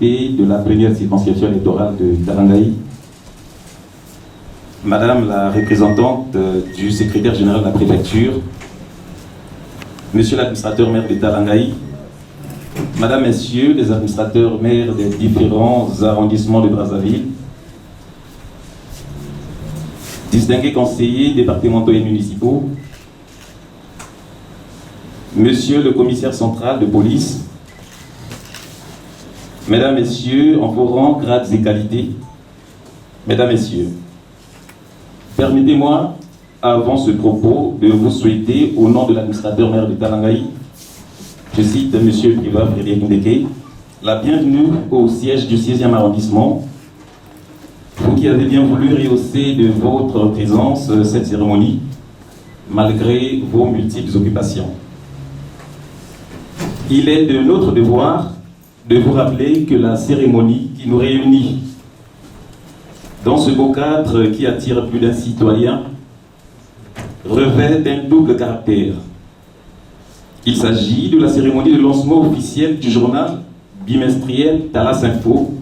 autorités de la première circonscription électorale de Talangaï, Madame la représentante du secrétaire général de la préfecture, Monsieur l'administrateur maire de Talangaï, Madame, Messieurs les administrateurs maires des différents arrondissements de Brazzaville, distingués conseillers départementaux et municipaux, Monsieur le commissaire central de police, Mesdames, Messieurs, en vos rangs, grades et qualités, Mesdames, Messieurs, permettez-moi, avant ce propos, de vous souhaiter, au nom de l'administrateur maire de Talangaï, je cite Monsieur Priva Frédéric Ndeke, la bienvenue au siège du 6e arrondissement, vous qui avez bien voulu rehausser de votre présence cette cérémonie, malgré vos multiples occupations. Il est de notre devoir de vous rappeler que la cérémonie qui nous réunit dans ce beau cadre qui attire plus d'un citoyen revêt d'un double caractère. Il s'agit de la cérémonie de lancement officiel du journal bimestriel Talas Info,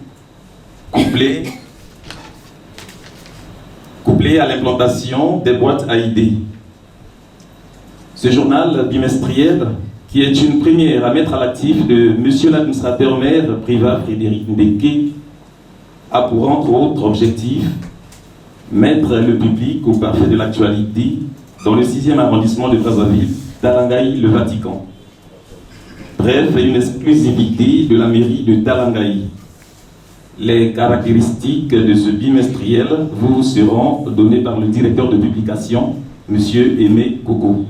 couplé à l'implantation des boîtes à idées. Ce journal bimestriel, qui est une première à mettre à l'actif de Monsieur l'administrateur maire Priva Frédéric Ndeke, a pour entre autres objectifs mettre le public au parfait de l'actualité dans le 6e arrondissement de Brazzaville, Talangaï, le Vatican. Bref, une exclusivité de la mairie de Talangaï. Les caractéristiques de ce bimestriel vous seront données par le directeur de publication, M. Aimé Koko.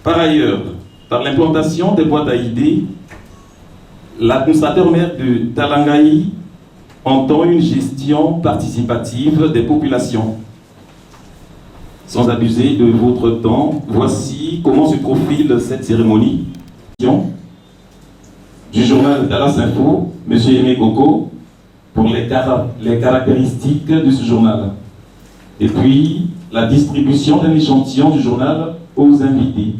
Par ailleurs, par l'implantation des boîtes à idées, l'administrateur maire de Talangaï entend une gestion participative des populations. Sans abuser de votre temps, voici comment se profile cette cérémonie. Du journal Talas Info, M. Aimé Koko, pour les caractéristiques de ce journal. Et puis, la distribution d'un échantillon du journal aux invités.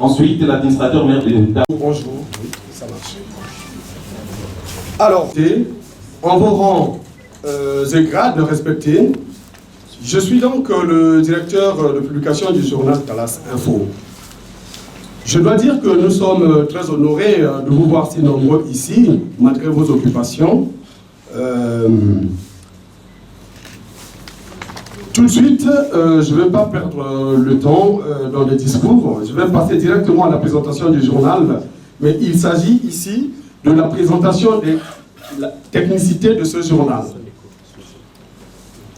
Ensuite, l'administrateur maire de l'État. Bonjour, oui, ça marche. Alors, en vos rangs et grades respectés, je suis donc le directeur de publication du journal Talas Info. Je dois dire que nous sommes très honorés de vous voir si nombreux ici, malgré vos occupations. Tout de suite, je ne vais pas perdre le temps dans les discours. Je vais passer directement à la présentation du journal. Mais il s'agit ici de la présentation de la technicité de ce journal.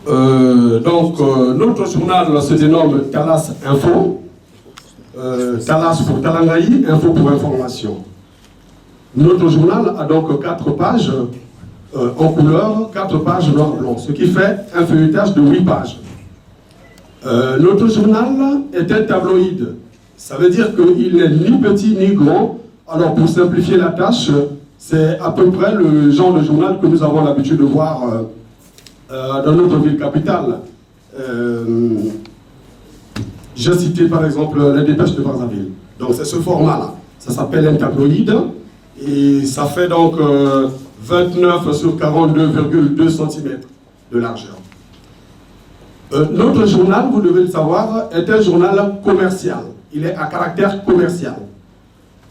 Notre journal se dénomme Talas Info. Talas pour Talangaï, Info pour information. Notre journal a donc 4 pages en couleur, 4 pages noir-blanc, ce qui fait un feuilletage de 8 pages. Notre journal est un tabloïd. Ça veut dire qu'il n'est ni petit ni grand. Alors pour simplifier la tâche, c'est à peu près le genre de journal que nous avons l'habitude de voir dans notre ville capitale. J'ai cité par exemple les dépêches de Brazzaville. Donc c'est ce format-là. Ça s'appelle un tabloïd et ça fait donc 29 sur 42,2 cm de largeur. Notre journal, vous devez le savoir, est un journal commercial. Il est à caractère commercial.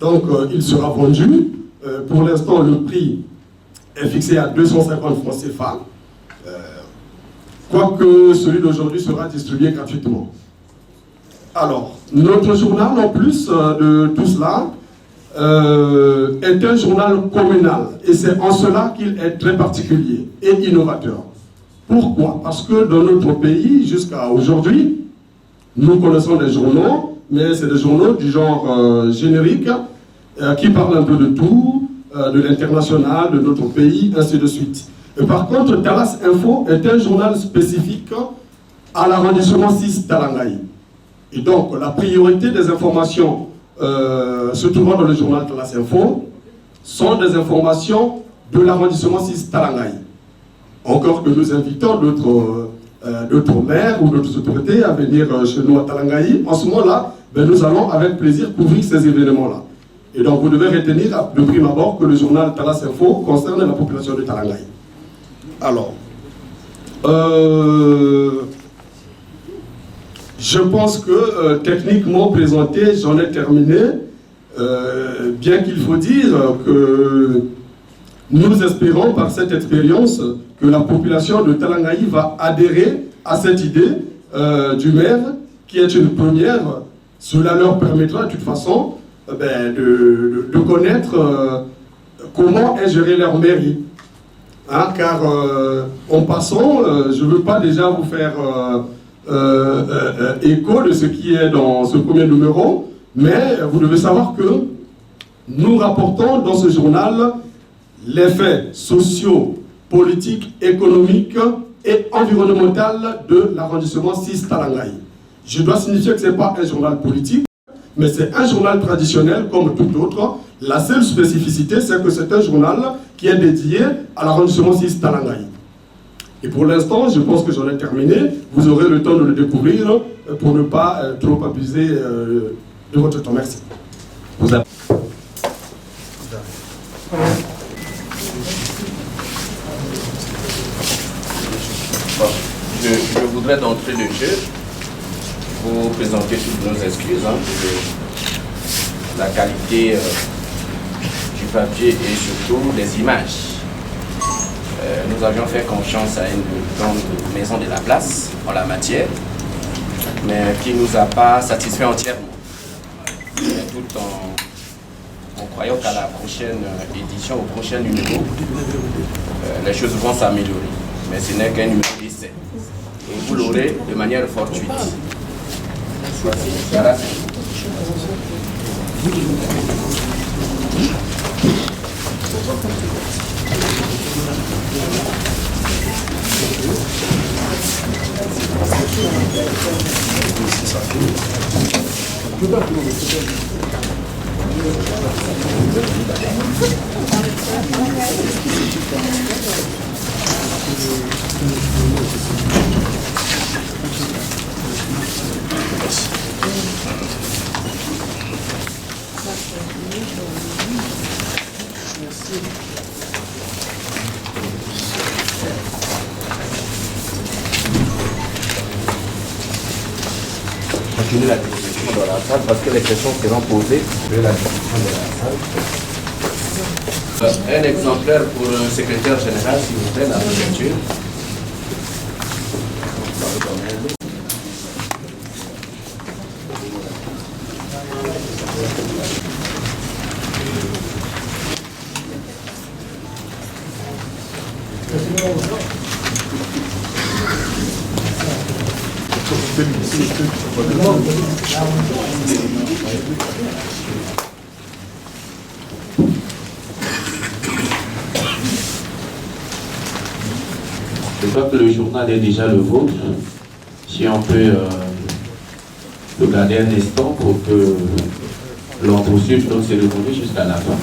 Donc il sera vendu. Pour l'instant, le prix est fixé à 250 francs CFA. Quoique celui d'aujourd'hui sera distribué gratuitement. Alors, notre journal, en plus de tout cela, est un journal communal. Et c'est en cela qu'il est très particulier et innovateur. Pourquoi? Parce que dans notre pays, jusqu'à aujourd'hui, nous connaissons des journaux, mais c'est des journaux du genre générique, qui parlent un peu de tout, de l'international, de notre pays, ainsi de suite. Et par contre, Talas Info est un journal spécifique à l'arrondissement 6 Talangaï. Et donc, la priorité des informations se trouvant dans le journal Talas Info sont des informations de l'arrondissement 6 Talangaï. Encore que nous invitons d'autres maires ou d'autres autorités à venir chez nous à Talangaï. En ce moment-là, nous allons avec plaisir couvrir ces événements-là. Et donc vous devez retenir de prime abord que le journal Talas Info concerne la population de Talangaï. Alors, je pense que techniquement présenté, j'en ai terminé, bien qu'il faut dire que nous espérons par cette expérience que la population de Talangaï va adhérer à cette idée du maire, qui est une première. Cela leur permettra de toute façon de connaître comment est gérée leur mairie. Hein, car en passant, je ne veux pas déjà vous faire écho de ce qui est dans ce premier numéro, mais vous devez savoir que nous rapportons dans ce journal les faits sociaux, politiques, économiques et environnementaux de l'arrondissement 6 Talangaï. Je dois signifier que ce n'est pas un journal politique, mais c'est un journal traditionnel comme tout autre. La seule spécificité, c'est que c'est un journal qui est dédié à l'arrondissement 6 Talangaï. Et pour l'instant, je pense que j'en ai terminé. Vous aurez le temps de le découvrir pour ne pas trop abuser de votre temps. Merci. Je voudrais d'entrée de jeu vous présenter toutes nos excuses pour la qualité du papier et surtout des images. Nous avions fait confiance à une grande maison de la place en la matière, mais qui ne nous a pas satisfait entièrement. Tout en croyant qu'à la prochaine édition, au prochain numéro, les choses vont s'améliorer. Mais ce n'est qu'un numéro d'essai. Et vous l'aurez de manière fortuite. Voilà. Continuez la discussion dans la salle parce que les questions seront posées de la discussion de la salle. Un exemplaire pour le secrétaire général, s'il vous plaît, la signature. Je crois que le journal est déjà le vôtre. Si on peut le garder un instant pour que l'on poursuive notre cérémonie jusqu'à la fin.